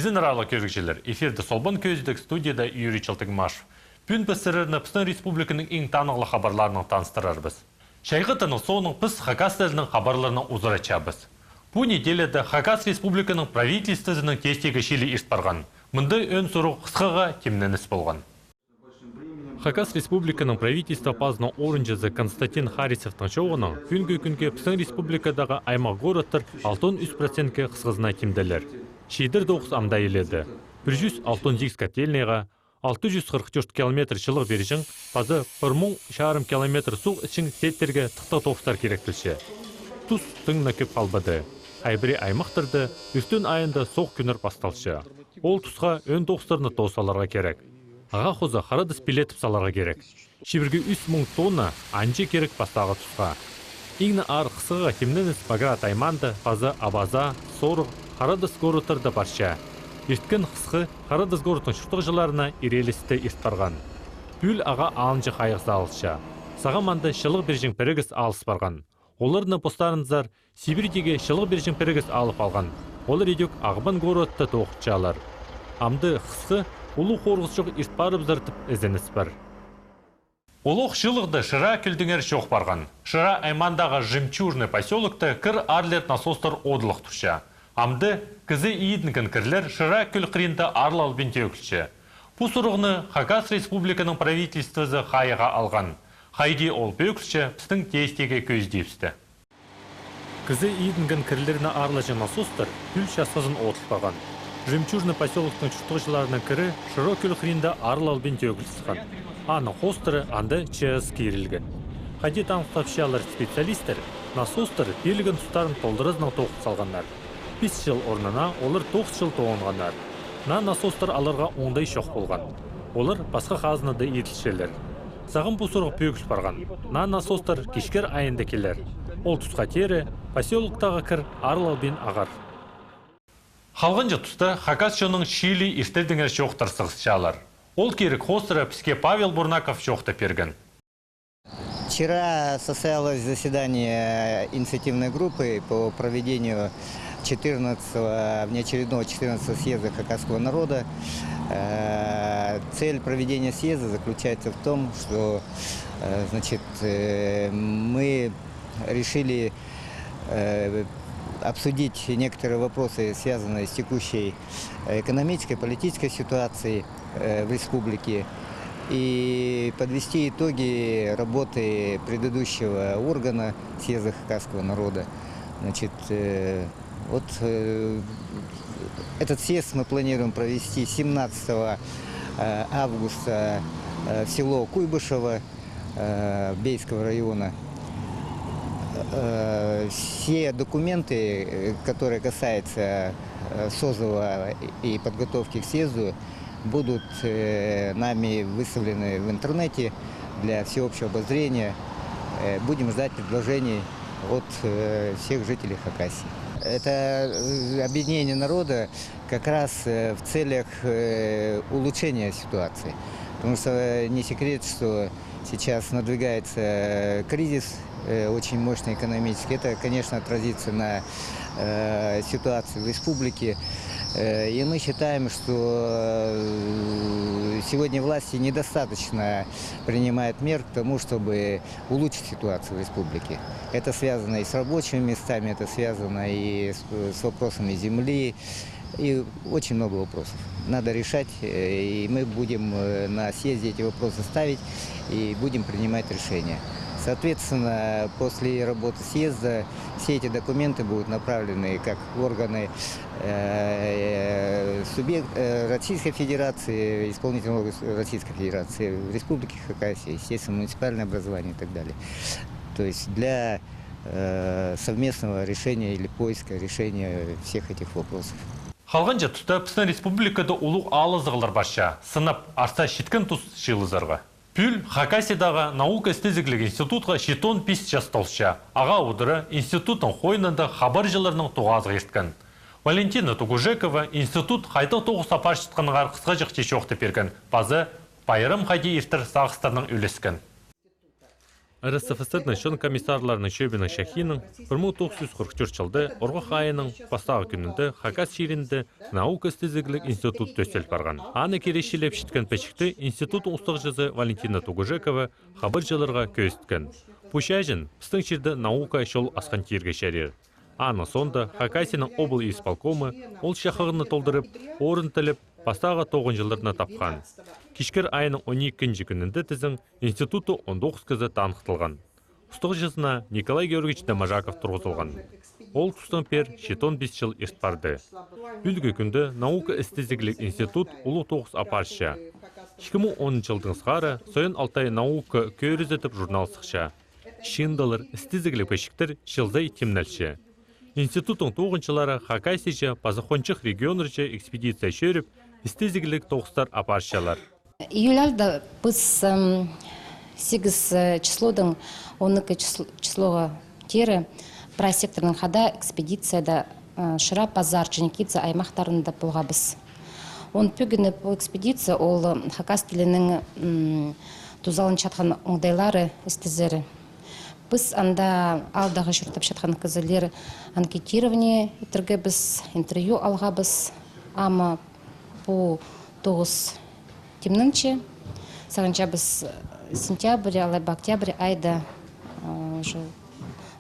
Изін аралық көргішелер, эфирді солбан көздік студияда Юрий Чалтыгмашев. Пүн пісірірні Пыстан Республиканың ең танығылы хабарларының таныстырарбыз. Шайғытының соның пыс Хакас тілінің хабарларының ұзыр açабыз. Бұл неделеді Хакас Республиканың правительствосының тестегі шелі ешт барған. Мұнды өн сұру қысқаға темненіс болған. Хакас Республиканың правительство пазының орынжызы Константин Харисовтың шоуының күнге Пыстан Республикадағы аймақ городтар 63%-ке қысқызына темделер. Шейдір 9 амда еледі. 168 котельнеға, 644 километр шылық бережің, пазы 1,5 километр суқ ішін сеттерге тұқта тоқстар керектілші. Тұс түңіні көп қалбады. Айбіре аймақтырды, үстін айында соқ күнір басталшы. Ол тұсқа өн тоқстарны тоқсаларға керек. Аға қозы қарадыс билетіп саларға керек. Шибірге 3,000 тонна анче керек бастағы тұсқа. Игні ар қысыға темненіз Баграт айманды, пазы Абаза, Сорық, Қарадыс городтарды барша. Ерткен қысқы Қарадыс городтың шұртық жыларына ирелісті ерт барған. Бүл аға алынжы қайықса алыша. Сағаманды шылық бережің пірігіс алыс барған. Оларыны постарыныздар Сибирдегі шылық бережің пірігіс алып алған. Олар едек ағбан городты тоқытшы алар. Амды қысқы Улуқ орғызшық ерт барып зартып әзініс бар. Улуқ шылығды Шыра күлдіңер шоқ барған. Шыра аймандағы жемчужный поселокты кір арлер насостар одылық тұша. Амды кізі иедінген кірлер Шыра күл қырында арлы албенте өкілші. Бұл сұрығыны Хакас Республиканың правительствосы қайыға алған. Хайди ол бөкілші пістің тестеге көздепсті. Кізі иедінген кірлеріне арлы насостар күл шасқызын отылпаған. Жемчужный поселоктың чұртығышыларының кірі Шырокүл қырында арыл албенте өкілсіған. Аны қостыры анды ЧС кейрілген. Қадет анықтапшалар специалистер насостыр белген тұстарын толдырызның тоқып салғандар. 5 жыл орнына олар 9 жыл тоғынғандар. Насостыр аларға ондай шоқ болған. Олар басқа қазынады етілшелер. Сағын бұл сұрғы пөкіл барған. Насостыр кешкер айында келер. Ол тұсқа тері поселоктағы кір арыл албен ағар. Халғынжы тұста Хакасшының Шили естелдіңер шоқтар сығысшалар. Ол керек хостыры піске Павел Бурнаков шоқта перген. Вчера состоялось заседание инициативной группы по проведению внеочередного 14-го съезда Хакасского народа. Цель проведения съезда заключается в том, что мы решили обсудить некоторые вопросы, связанные с текущей экономической, политической ситуацией в республике, и подвести итоги работы предыдущего органа съезда Хакасского народа. Этот съезд мы планируем провести 17 августа в село Куйбышево Бейского района. Все документы, которые касаются созыва и подготовки к съезду, будут нами выставлены в интернете для всеобщего обозрения. Будем ждать предложений от всех жителей Хакасии. Это объединение народа как раз в целях улучшения ситуации. Потому что не секрет, что сейчас надвигается кризис очень мощный экономический. Это, конечно, отразится на ситуации в республике. И мы считаем, что сегодня власти недостаточно принимают мер к тому, чтобы улучшить ситуацию в республике. Это связано и с рабочими местами, это связано и с вопросами земли, и очень много вопросов. Надо решать, и мы будем на съезде эти вопросы ставить и будем принимать решения. Соответственно, после работы съезда все эти документы будут направлены как в органы Российской Федерации, исполнительного органа Российской Федерации, в Республике Хакасия, естественно, муниципальное образование и так далее. То есть для совместного решения или поиска решения всех этих вопросов. Халғынжы тұста Пыстан Республикада ұлық алызығылар баша, сынып арса шеткен тұс шилызарға. Пүл Хакасиядағы наука істезіглік институтға шетон пис жасталша. Аға ұдыры институттың қойнында хабар жыларының туғазғы ерткен. Валентина Тугужекова институт қайта тоғы сапар шытқанығар қысқа жықче шоқты перген. Базы байырым қайде ертір сағыстарының үлескен. РСФСРның шын комиссарларының шөбінің Шахинның 1944 жылды Орғық айының бастағы күнінде Хакас шерінде наука істезігілік институт төстел барған. Аны керешелеп шіткен пәшікті институттың ұстық жазы Валентина Тугужекова хабар жылырға көсткен. Пушажын, пістің шерді наука шол асқан терге шәрер. Аны сонда Хакасияның обыл исполкомы ол шақығыны толдырып, орын тіліп, бастағы 9 жылдарына тапқан. Кешкер айының 12 күнінде тізің институты 19 кізі танықтылған. Ұстық жазына Николай Георгиевич Дамажаков тұрғызылған. Ол тұстың пер 15 жыл ерт барды. Үлгі күнді наука істезігілік институт ұлы 9 апаршы. 2010 жылдың сғары Сойын Алтай наука көрізетіп журнал сықша. Шындалыр істезігілік пәшіктер шылзай темнәлші. Институттың тоғыншылары Хакасия пазахончық регионырчы экспедиция шөріп, істезігілік тоғыстар апаршалар. Июль айында біз 8 числодың 12 числоға тері прайсекторның хада экспедицияда Шыра, Пазар, Ченикидзе аймақтарында болға біз. Он пөгіні бұл экспедиция ол Хакас тілінің тузалын чатқан оңдайлары істезері. Біз анда алдағы жүртіп жатқан кізілер анкетирование етірге біз, интервью алға біз, ама по 9 темніңче, сағынша біз сентябрь, алайба октябрь айда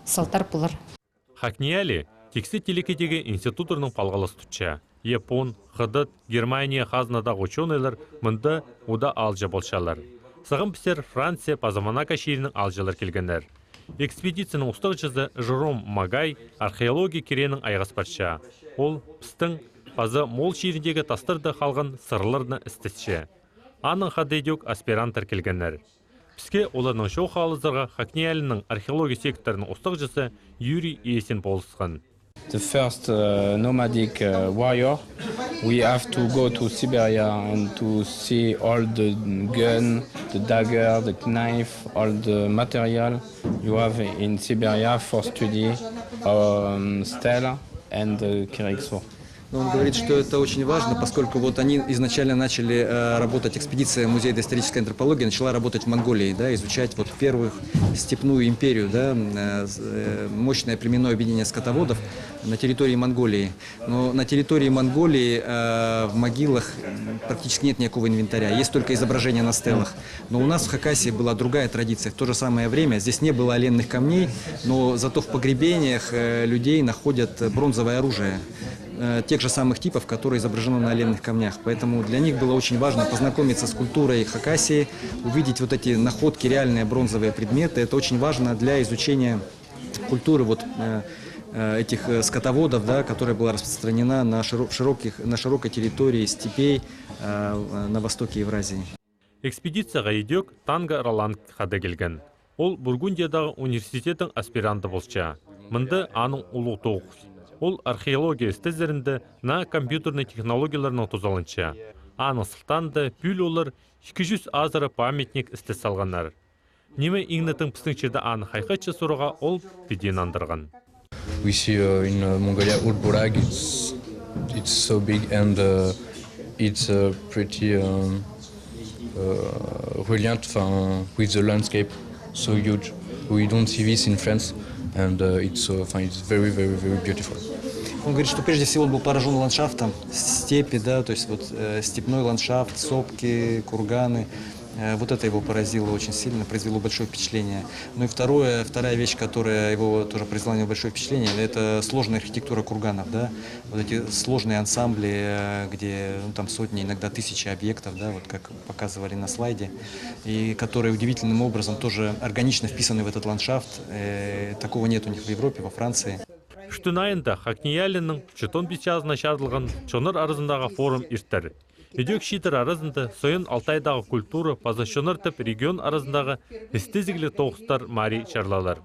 салтар бұлар. Хакнияли тексті телекедегі институторның палғалыс тұтша. Япон, Қыдыт, Германия қазынадағы ученыйлар мұнда ода алжа болшалар. Сағын пісер Франция Пазаманака шерінің алжалар келгендер. Экспедицияның ұстық жазы Жером Магай археология керенің айғаспатша. Ол пістің пазы мол шеріндегі тастырды қалған сырларына істесші. Аның қадайдек аспирантар келгендер. Піске олардың шоу қалыздарға Хакниялінің археология секторының ұстық жазы Юрий Есен болысқан. The first nomadic warrior, we have to go to Siberia and to see all the gun, the dagger, the knife, all the material you have in Siberia for study stele and Kirixo. Он говорит, что это очень важно, поскольку вот они изначально начали работать, экспедиция Музея доисторической антропологии начала работать в Монголии, да, изучать вот первую степную империю, да, мощное племенное объединение скотоводов на территории Монголии. Но на территории Монголии в могилах практически нет никакого инвентаря, есть только изображения на стелах. Но у нас в Хакасии была другая традиция. В то же самое время здесь не было оленных камней, но зато в погребениях людей находят бронзовое оружие тех же самых типов, которые изображены на оленных камнях. Поэтому для них было очень важно познакомиться с культурой Хакасии, увидеть вот эти находки, реальные бронзовые предметы. Это очень важно для изучения культуры вот этих скотоводов, да, которая была распространена на широкой территории степей на востоке Евразии. Экспедицияға идек Танга Роланд қады келген. Ол Бургундиядағы университеттің аспиранты болша. Мынды аның ұлы тоғыз. Ол археология істезерінде на компьютерный технологияларының тозалынша. Аны сылтанды пүл олар 200 азыры памятник істес салғанар. Неме иңнетің пістің черді аны хайқатшы сұруға ол беден андырған. We see in Mongolia Old Bolag, it's so big and it's pretty brilliant with the landscape so huge. We don't see this in France and it's very, very, very beautiful. Он говорит, что прежде всего он был поражен ландшафтом, степи, да, то есть вот степной ландшафт, сопки, курганы. Вот это его поразило очень сильно, произвело большое впечатление. Ну и вторая вещь, которая его тоже произвела на него большое впечатление, это сложная архитектура курганов, да, вот эти сложные ансамбли, где там сотни, иногда тысячи объектов, да, вот как показывали на слайде, и которые удивительным образом тоже органично вписаны в этот ландшафт. Такого нет у них в Европе, во Франции. Үштін айында Хакниялінің 14 жазына шардылған Чоныр арызындағы форум ирттер. Едек шитер арызында Сойын Алтайдағы культура пазашоныр тіп регион арызындағы эстезиглі тоғыстар мари шарлалар.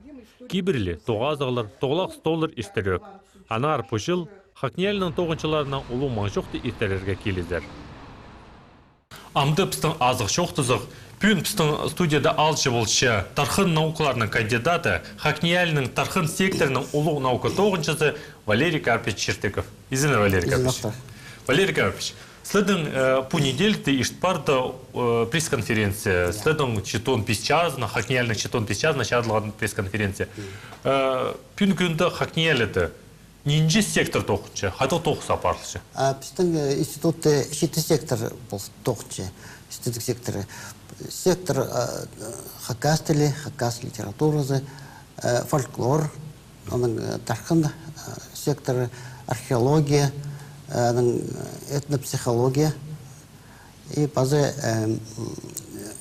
Кибірлі тоғазығылар, тоғылақ столыр ирттерек. Анар пұшыл Хакниялінің тоғыншыларына ұлу маңшоқты ирттерерге келіздер. Амды пістің азық шоқтызық, пүн пістің студияда алшы болшы тархын наукаларының кандидаты, Хакниялінің тархын секторының ұлу наука тоғыншысы Валерий Карпич Чертыков. Извините, Валерий Карпич. Валерий Карпич, Следом понедельте иштпарда пресс-конференция. Следом читон писчазна, хакнеяльных читон писчазна, чадлаган пресс-конференция. Пюнкүнда хакнеяльды. Нинжи сектор тоқчы, хатыл тоқ сапарлышы. Біздің институтты 7 сектор бұл тоқчы, институт секторы. Сектор хакас тілі, хакас литературасы, фольклор, оның тарқын секторы, археология, этнопсихология и базы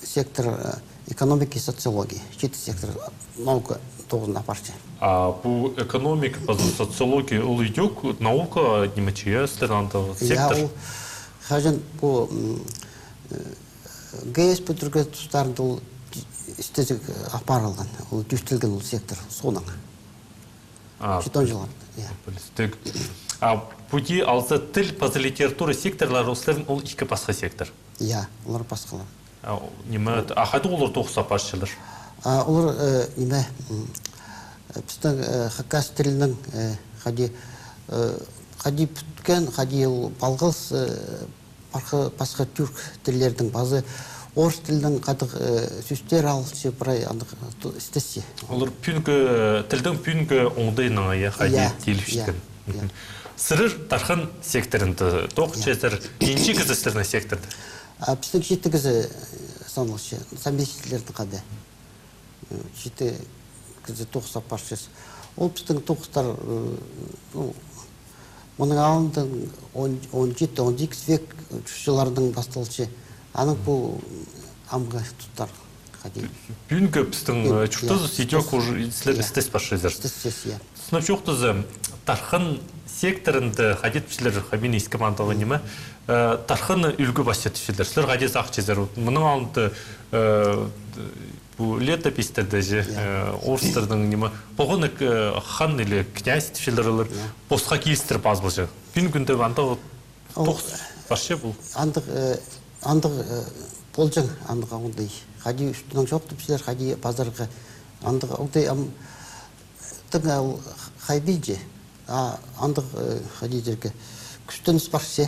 сектор экономики и социологии. 7 сектор наука тоғызына парча. По экономике, по социологии, улыдёк наука немечия странного сектор. Я хажен по ГС по другой стороне ол истезик апарылған, ол түстілген ол сектор соның. Жетон жылан. Пути алса тіл по литература секторлар олардың ол икі басқа сектор. Я, олар басқалар. Неме, қайды олар тоқса паршылар? Олар неме, біздің хакас тілінің қади бүткен, қади балғыз басқа түрк тілердің базы орыс тілдің қадық сүстер алысы бірай істесі. Олар тілдің пүнгі оңдайның ая қади теліп жеткен. Сырыр тархан секторында тоқ чезір, енші кізістерінің секторды? Біздің жеті кізі санылшы, заместителердің қады. Жеті кізі тоқса паршыз. Ол біздің тоқыстар, мұның алындың 17-18 век жылардың басталшы. Аның бұл амға тұттар қады. Пүнгі біздің чүртізі сетек істес паршызыр. Істес, я. Сынап жоқтызы, тархан секторында қадетпішілер қабин ескі мантығы неме, тарханы үлгі басетпішілер, сілер қадет ақчезер. Мұның алынды летопистерді же, орыстардың неме, бұғыны хан или князь тіпшілер олар, босқа келістіріп аз бұл же. Пүн күнді антығы тоқс башы бұл? Андық болжың, андыға ондай. Қади үстінің жоқ тіпшілер, қади базарға андыға ондай қайбейді. Андық қадидерге күштініс баршы,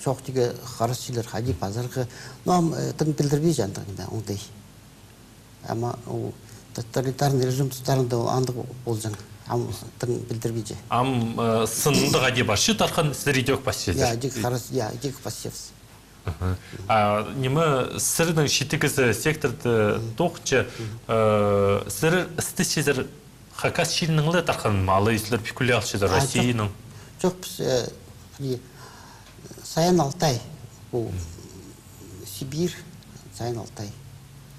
жоқ деге қарасшылар қади базарға, но тың білдірбей жандығында ондай. Ама тоталитарный режим тұстарында андық болжың, тың білдірбей. Сынында қади баршы, тарқан сіздер идек басшы? Я, идек басшевс. Неме сырының шетігізі секторды тоқчы, сыры істесезір хакас шилныңлы тарқан малы ислер пикулял шезер Россияның? Жоқ, біз Саян Алтай, бұл Сибир, Саян Алтай.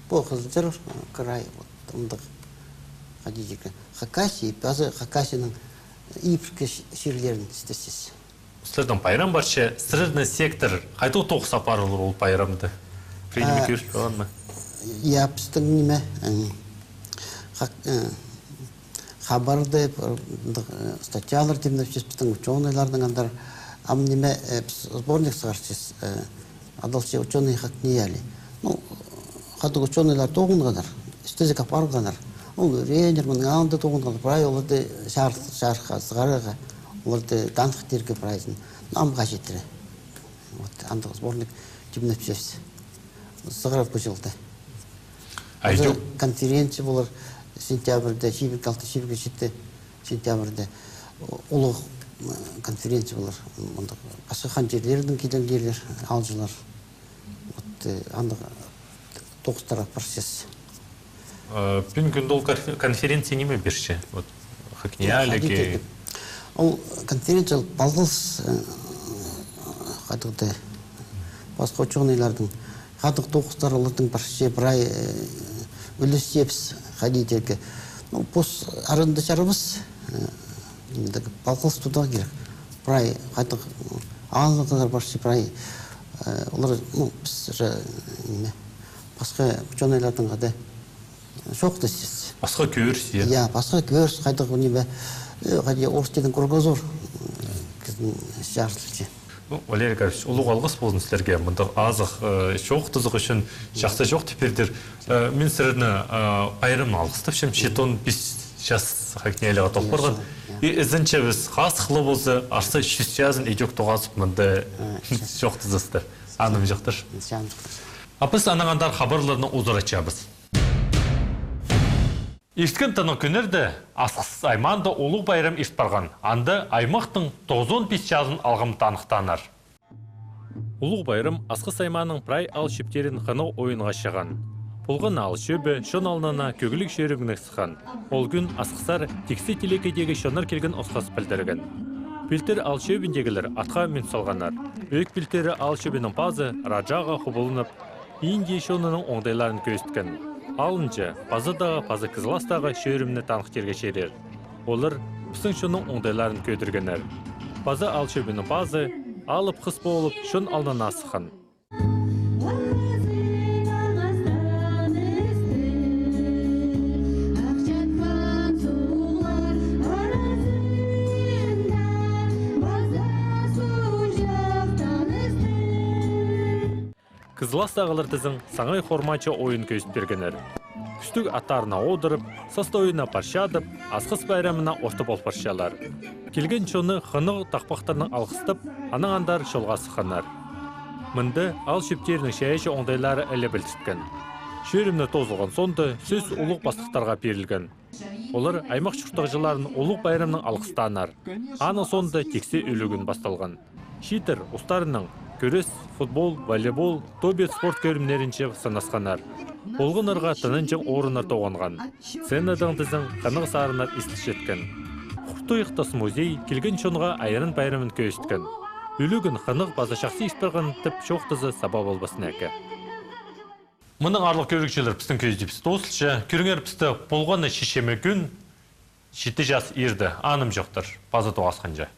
Бұл қызылжыр край, ұмдық қадидекі. Хакаси, базы Хакасиның ипіркі шерлерін істесіз. Сілердің пайрам баршы, сырырны сектор қайты тоқ сапар олар ол пайрамды? Фрейдімі көріш болған ма? Я, біздің неме, хабарды, статьялар демді, біздің ученыйлардың андар, ам неме, сборник сығаршыз, адалшы ученый хакнеяли. Қадық ученыйлар тоғынғанар, істезік апарғанар. Ол рейнер, мұның аңды тоғынғанар, бірай оларды шарқа, сығарыға. Оларды данық терге прайзын намға жетірі. Андық сборник түбініп сөз. Сығырап көшілді. Конференция болар сентябрьде, шибік жетті сентябрьде. Ұлық конференция болар. Басқа қан жерлердің кейден жерлер, алжылар. Андық тоқыстарға процесс. Пүн күнді ол конференция неме берші? Хакнеялігі? Ол конференция балғыз қадықты басқа ученыйлардың қадық тоқыстар олардың баршы бірай үлістепс қадидерге. Пос арынды жарымыз балғыз тұдағы керек. Бірай қадық аңызлықлар баршы бірай олар басқа ученыйлардың қады жоқты сіз. Басқа көріс, е? Я, басқа көріс қадық өнебе Қади орыстеден кругозор жарсылчы. Валерий Карпович, ұлық алғыс болдың сілерге. Мұнда азық, шоқтызық үшін жақсы жоқ тепердер. Мен сіріні айрым алғыстап шем, шетон біз жас хакнеялыға тоқ барған. Ізінче біз қасықлы болсы, арсы шүстязын едек тоғасып мұнды жоқтызысты. Аным жоқтыр. Апыз анағандар хабарларына ұзыр açабыз. Ерткен таны күнерді асқыз айманды олу байрам ешт барған. Анды аймақтың 95 жазын алғым танықтанар. Улуг байрам асқыз айманың прай ал шептерін қыны ойынға шыған. Бұлғын ал шөбі шын алнана көгілік шөрігіні сыған. Ол күн асқысар тексе телекедегі шонар келген осқас білдірген. Пілтер ал шөбіндегілер атқа мен салғанар. Өйк пілтері ал шөбінің пазы раджаға құбылынып, Индия шонының оңдайларын көсткен. Алынчы, пазыдағы пазы кызыластағы шөрімні танықтерге шерер. Олар пісің шоның оңдайларын көдіргенер. Пазы ал шөбінің пазы алып қыс болып шын алнана асыққан. Кызыластағылар тізін саңай хормачы ойын көзіп бергенер. Күстік аттарына одырып, састы ойына паршадып, асқыс байрамына орты бол паршалар. Келген шоны қынық тақпақтарының алғыстып, анаңандар шолға сықанар. Мынды ал шөптерінің шәйеші оңдайлары әлі білтіткен. Шөрімні тозылған сонды сөз ұлық бастықтарға берілген. Олар аймақ шұрттағжыларын ұлық байрамның алғыстанар. Аны сонды тексе үлігін басталған. Шитер ұстарының көрес, футбол, волейбол, тобет спорт көрімнерінше сынасқанар. Олғынырға тынынчың орынар тоғанған. Сенадың тізін қанық сарынар істіш еткен. Құқты иқтас музей келген шонға айырын байрамын көйісткен. Үлігін қанық база шақсы испірған тіп шоқтызы саба болбасын әкі. Мұның арлық көрікшелер пістің көздепісті осылшы, көріңер пісті болғаны шешеме күн, шеті жас ерді, аным жоқтыр, базы тоғасқанжа.